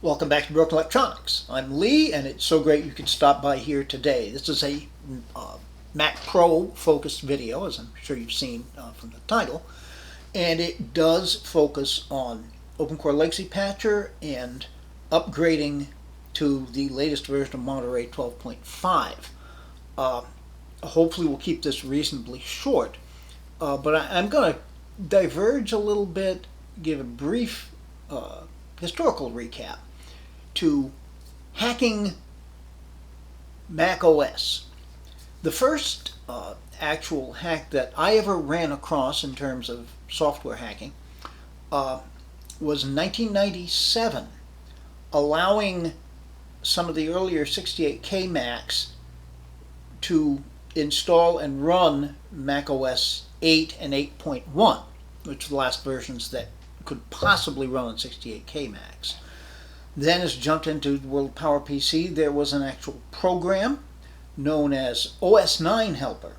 Welcome back to Broken Electronics. I'm Lee, and it's so great you could stop by here today. This is a Mac Pro focused video, as I'm sure you've seen from the title, and it does focus on OpenCore Legacy Patcher and upgrading to the latest version of Monterey 12.5. Hopefully we'll keep this reasonably short, but I'm going to diverge a little bit, give a brief historical recap to hacking Mac OS. The first actual hack that I ever ran across in terms of software hacking was in 1997, allowing some of the earlier 68K Macs to install and run Mac OS 8 and 8.1, which are the last versions that could possibly run on 68K Macs. Then, as jumped into the world of PowerPC, there was an actual program known as OS 9 Helper,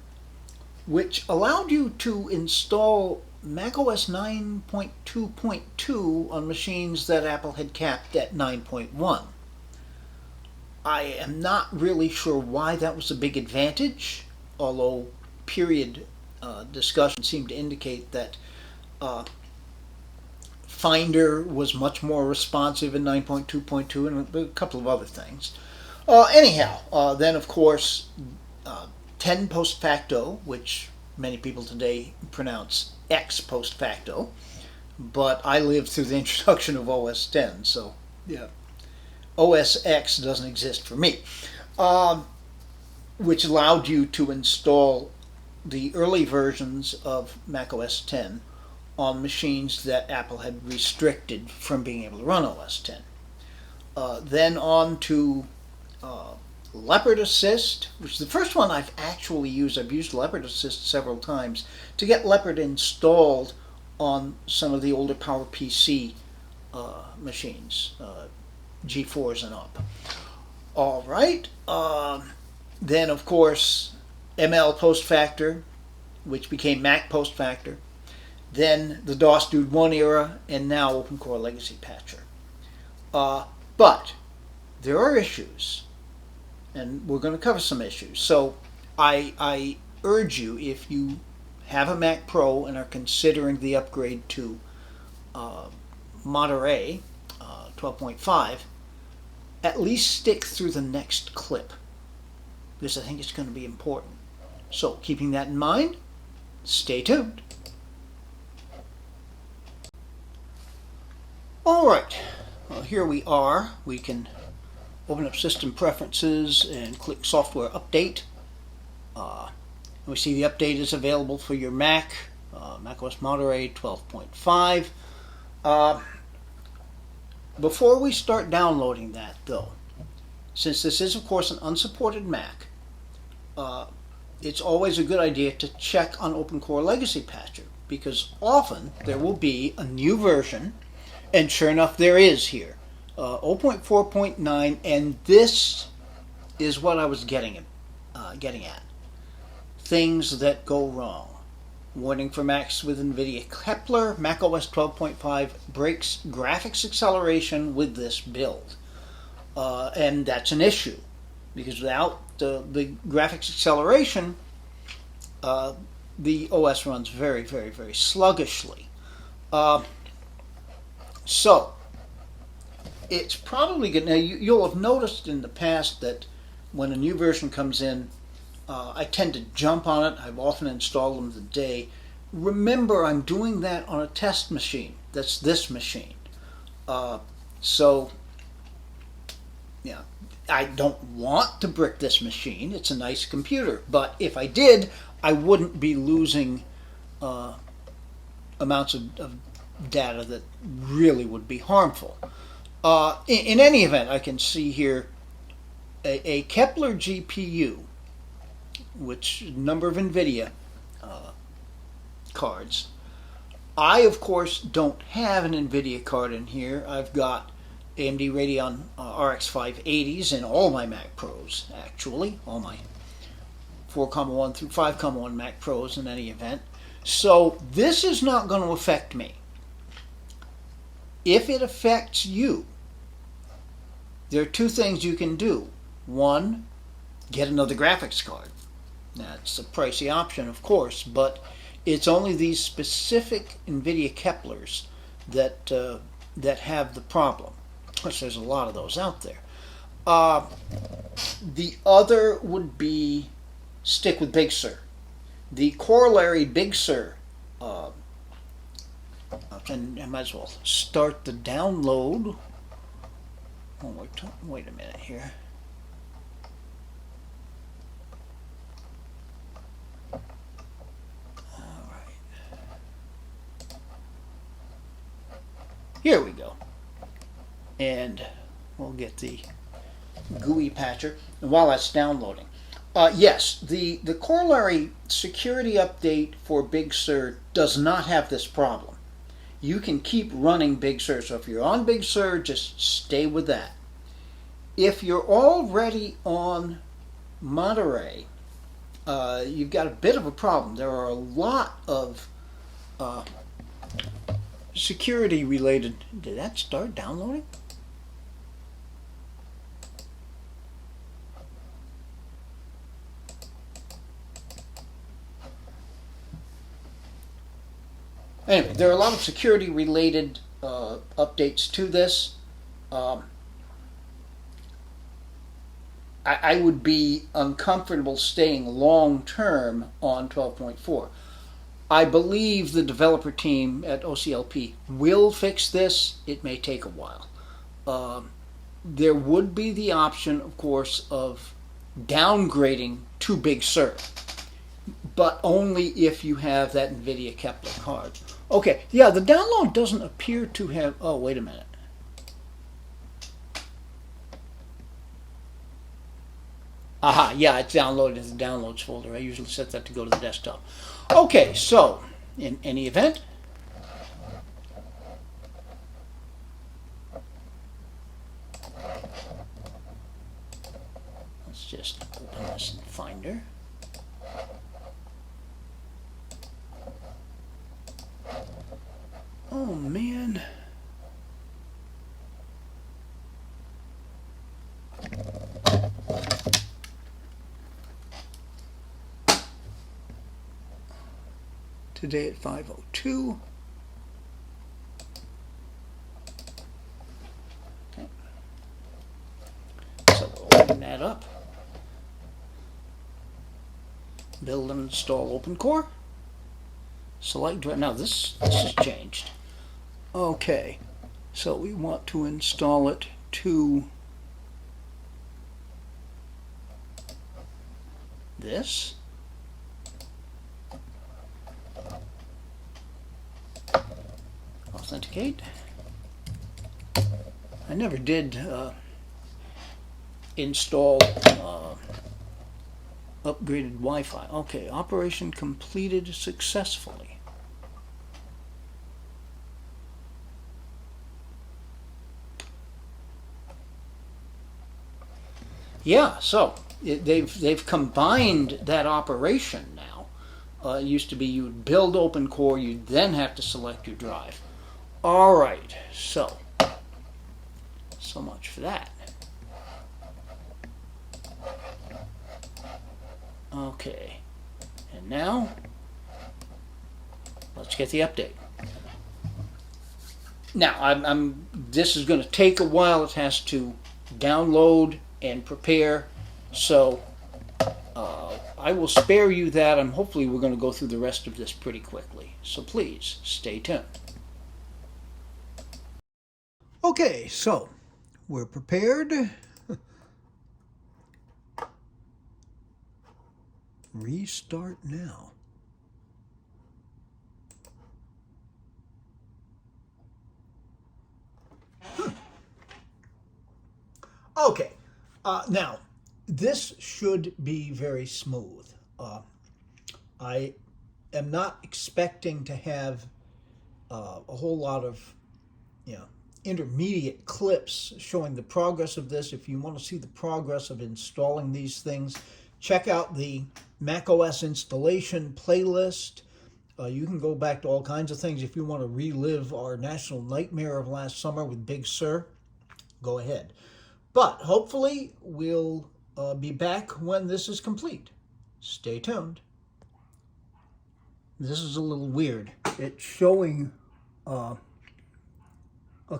which allowed you to install Mac OS 9.2.2 on machines that Apple had capped at 9.1. I am not really sure why that was a big advantage, although period discussion seemed to indicate that Finder was much more responsive in 9.2.2 and a couple of other things. Then of course 10 post facto, which many people today pronounce X post facto, but I lived through the introduction of OS 10, so yeah, OS X doesn't exist for me, which allowed you to install the early versions of Mac OS 10 on machines that Apple had restricted from being able to run OS 10. Then on to Leopard Assist, which is the first one I've actually used. I've used Leopard Assist several times to get Leopard installed on some of the older PowerPC machines, G4s and up. All right. Then, of course, ML Post Factor, which became Mac Post Factor. Then the DOS Dude 1 era, and now OpenCore Legacy Patcher. But there are issues, and we're going to cover some issues. So I urge you, if you have a Mac Pro and are considering the upgrade to Monterey 12.5, at least stick through the next clip, because I think it's going to be important. So keeping that in mind, stay tuned. Alright, well, here we are. We can open up System Preferences and click Software Update. We see the update is available for your Mac, Mac OS Monterey 12.5. Before we start downloading that, though, since this is, of course, an unsupported Mac, it's always a good idea to check on OpenCore Legacy Patcher, because often there will be a new version. And sure enough, there is here, 0.4.9, and this is what I was getting at. Things that go wrong. Warning for Macs with NVIDIA Kepler, Mac OS 12.5 breaks graphics acceleration with this build. And that's an issue, because without the graphics acceleration, the OS runs very, very, very sluggishly. So, it's probably good. Now, you'll have noticed in the past that when a new version comes in, I tend to jump on it. I've often installed them the day. Remember, I'm doing that on a test machine. That's this machine. So, yeah, I don't want to brick this machine. It's a nice computer. But if I did, I wouldn't be losing amounts of data that really would be harmful. In any event, I can see here a Kepler GPU, which number of NVIDIA cards. I, of course, don't have an NVIDIA card in here. I've got AMD Radeon RX 580s in all my Mac Pros, actually. All my 4,1 through 5,1 Mac Pros in any event. So this is not going to affect me. If it affects you, there are two things you can do. One, get another graphics card. That's a pricey option, of course, but it's only these specific NVIDIA Keplers that have the problem. Of course, there's a lot of those out there. The other would be stick with Big Sur. The corollary Big Sur, and I might as well start the download. Oh, wait a minute here. All right. Here we go. And we'll get the GUI patcher. And while that's downloading, yes, the corollary security update for Big Sur does not have this problem. You can keep running Big Sur. So if you're on Big Sur, just stay with that. If you're already on Monterey, you've got a bit of a problem. There are a lot of security related. Did that start downloading? Anyway, there are a lot of security related updates to this. I would be uncomfortable staying long term on 12.4. I believe the developer team at OCLP will fix this. It may take a while. There would be the option, of course, of downgrading to Big Sur, but only if you have that NVIDIA Kepler card. Okay, yeah, the download doesn't appear to have... Oh, wait a minute. Aha, yeah, it's downloaded in the downloads folder. I usually set that to go to the desktop. Okay, so, in any event, let's just open this in Finder. Oh, man. Today at 5:02. Okay. So we'll open that up. Build and install OpenCore. Select drive. Now this has changed. Okay, so we want to install it to this. Authenticate. I never did install upgraded Wi-Fi. Okay, operation completed successfully. Yeah, so they've combined that operation now. It used to be you would build OpenCore, you'd then have to select your drive. All right, so much for that. Okay, and now let's get the update. Now, this is going to take a while. It has to download and prepare, so I will spare you that. Hopefully we're going to go through the rest of this pretty quickly, so please stay tuned. Okay, so we're prepared. Restart now. Okay, now this should be very smooth. I am not expecting to have a whole lot of, intermediate clips showing the progress of this. If you want to see the progress of installing these things, check out the macOS installation playlist. You can go back to all kinds of things. If you want to relive our national nightmare of last summer with Big Sur, go ahead. But hopefully we'll be back when this is complete. Stay tuned. This is a little weird. It's showing a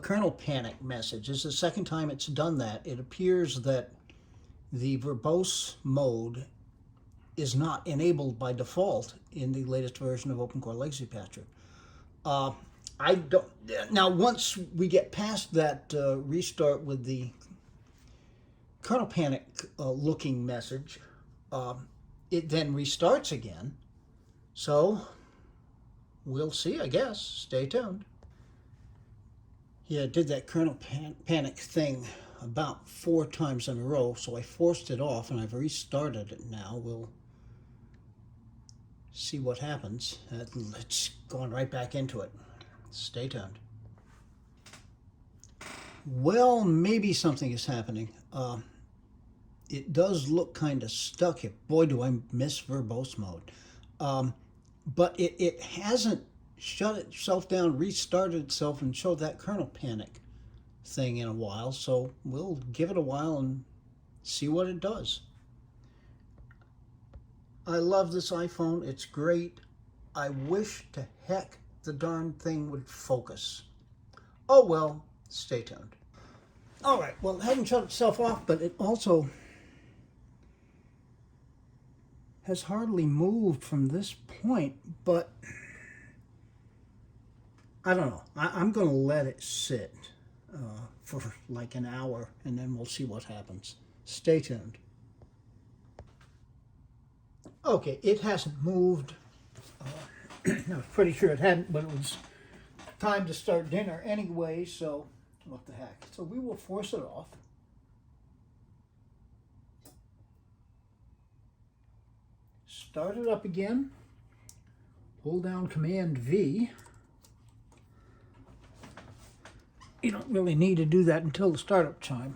kernel panic message. This is the second time it's done that. It appears that the verbose mode is not enabled by default in the latest version of OpenCore Legacy Patcher. I don't. Now, once we get past that restart with the kernel panic looking message, it then restarts again. So we'll see, I guess. Stay tuned. Yeah, I did that kernel panic thing about 4 times in a row, so I forced it off and I've restarted it now. We'll see what happens. It's going right back into it. Stay tuned. Well, maybe something is happening. It does look kind of stuck here. Boy, do I miss verbose mode. But it hasn't shut itself down, restarted itself, and showed that kernel panic thing in a while. So we'll give it a while and see what it does. I love this iPhone. It's great. I wish to heck the darn thing would focus. Oh well, stay tuned. All right, well, it hasn't shut itself off, but it also has hardly moved from this point, but I don't know. I'm going to let it sit for like an hour, and then we'll see what happens. Stay tuned. Okay, it hasn't moved. I was pretty sure it hadn't, but it was time to start dinner anyway, so what the heck. So we will force it off. Start it up again. Hold down Command V. You don't really need to do that until the startup chime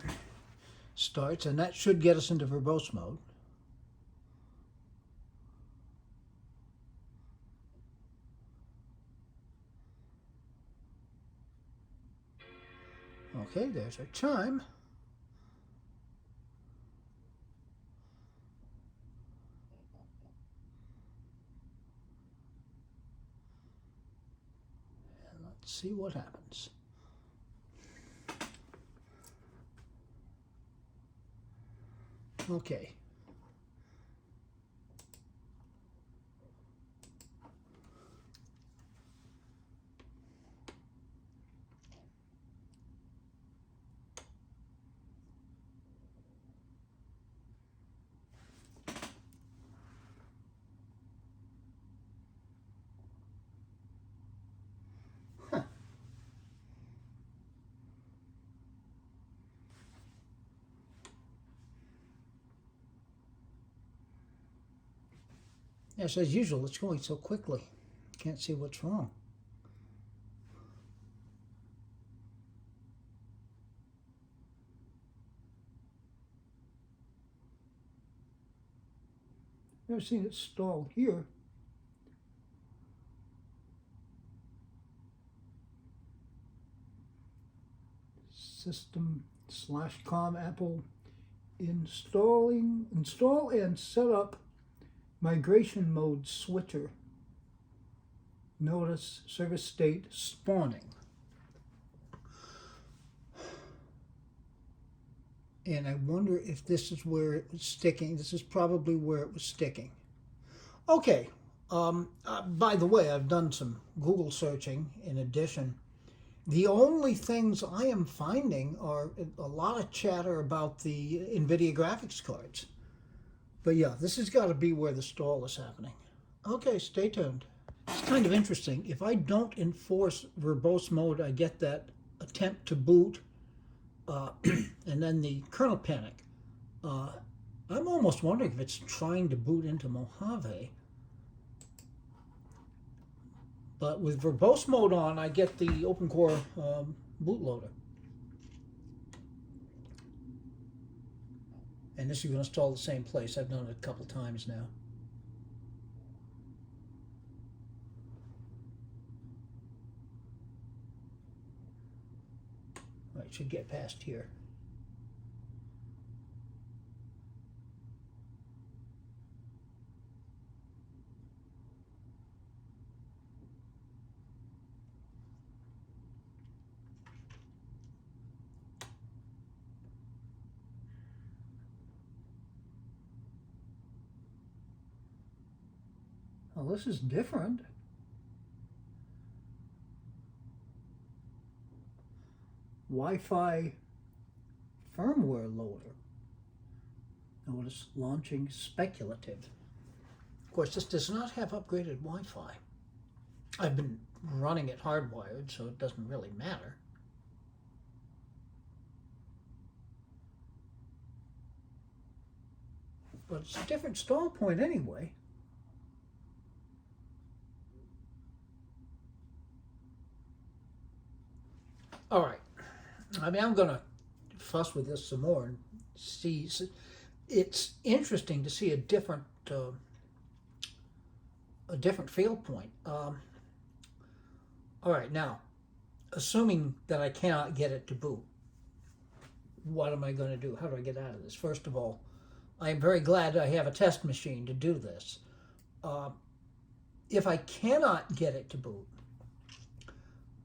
starts, and that should get us into verbose mode. Okay, there's our chime. And let's see what happens. Okay. Yes, as usual, it's going so quickly. Can't see what's wrong. Never seen it stall here. System/com Apple install and set up migration mode switcher. Notice service state spawning. And I wonder if this is where it was sticking. This is probably where it was sticking. Okay. By the way, I've done some Google searching in addition. The only things I am finding are a lot of chatter about the NVIDIA graphics cards. But yeah, this has got to be where the stall is happening. Okay, stay tuned. It's kind of interesting. If I don't enforce verbose mode, I get that attempt to boot and then the kernel panic. I'm almost wondering if it's trying to boot into Mojave. But with verbose mode on, I get the OpenCore bootloader. And this is going to install the same place. I've done it a couple times now. All right, should get past here. Well, this is different. Wi-Fi firmware loader. Notice launching speculative. Of course, this does not have upgraded Wi-Fi. I've been running it hardwired, so it doesn't really matter. But it's a different stall point anyway. All right. I mean, I'm going to fuss with this some more and see. It's interesting to see a different field point. All right, now, assuming that I cannot get it to boot, what am I going to do? How do I get out of this? First of all, I am very glad I have a test machine to do this. If I cannot get it to boot,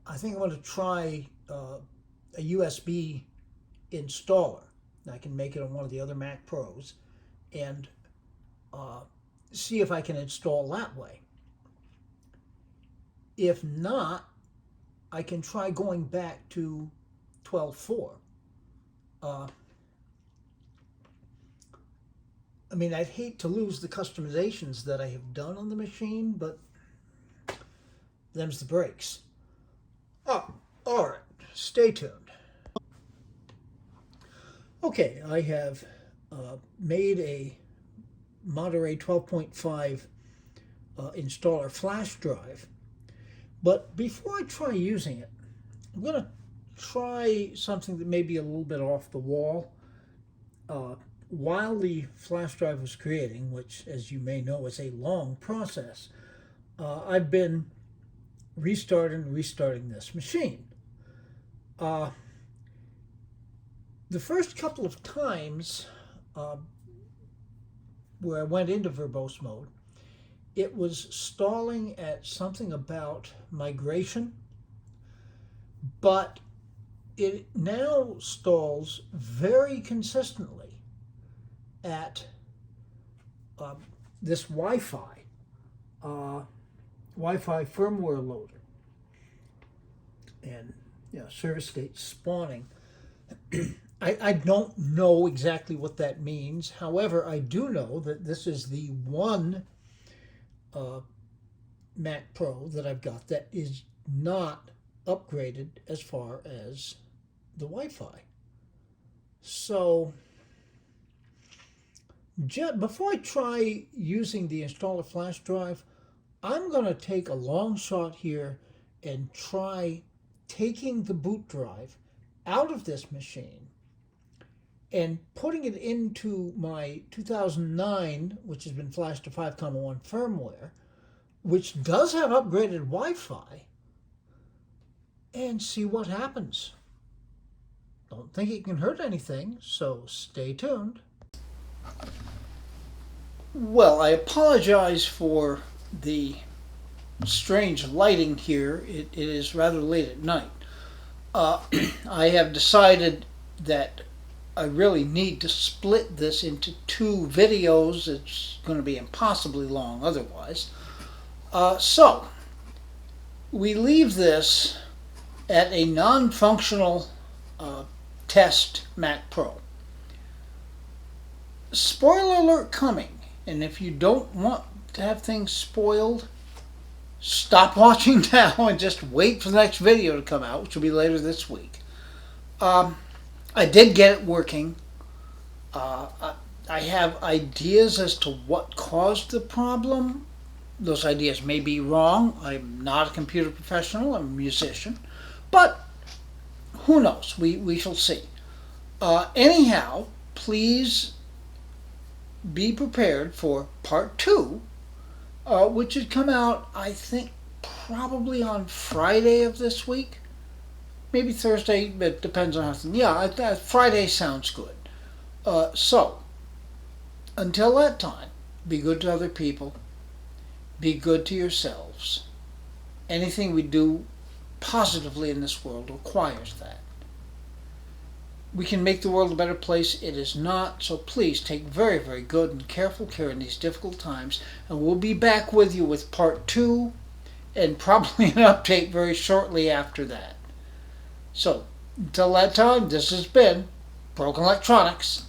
I think I'm going to try a USB installer. I can make it on one of the other Mac Pros and see if I can install that way. If not, I can try going back to 12.4. I mean, I'd hate to lose the customizations that I have done on the machine, but them's the breaks. Oh, all right, stay tuned. Okay, I have made a Monterey 12.5 installer flash drive, but before I try using it, I'm going to try something that may be a little bit off the wall. While the flash drive was creating, which, as you may know, is a long process, I've been restarting this machine. The first couple of times where I went into verbose mode, it was stalling at something about migration, but it now stalls very consistently at this Wi-Fi firmware loader and service state spawning. I don't know exactly what that means. However, I do know that this is the one Mac Pro that I've got that is not upgraded as far as the Wi-Fi. So before I try using the installer flash drive, I'm going to take a long shot here and try taking the boot drive out of this machine and putting it into my 2009, which has been flashed to 5.1 firmware, which does have upgraded Wi-Fi, and see what happens. Don't think it can hurt anything, so stay tuned. Well, I apologize for the strange lighting here. It is rather late at night. I have decided that I really need to split this into two videos. It's going to be impossibly long otherwise. So, we leave this at a non-functional test Mac Pro. Spoiler alert coming. And if you don't want to have things spoiled, stop watching now and just wait for the next video to come out, which will be later this week. I did get it working. I have ideas as to what caused the problem. Those ideas may be wrong. I'm not a computer professional. I'm a musician. But who knows? We shall see. Anyhow, please be prepared for part 2, which should come out, I think, probably on Friday of this week. Maybe Thursday, but it depends on how. Yeah, Friday sounds good. So, until that time, be good to other people. Be good to yourselves. Anything we do positively in this world requires that. we can make the world a better place. It is not. So please take very, very good and careful care in these difficult times. And we'll be back with you with part 2 and probably an update very shortly after that. So, until that time, this has been Broken Electronics.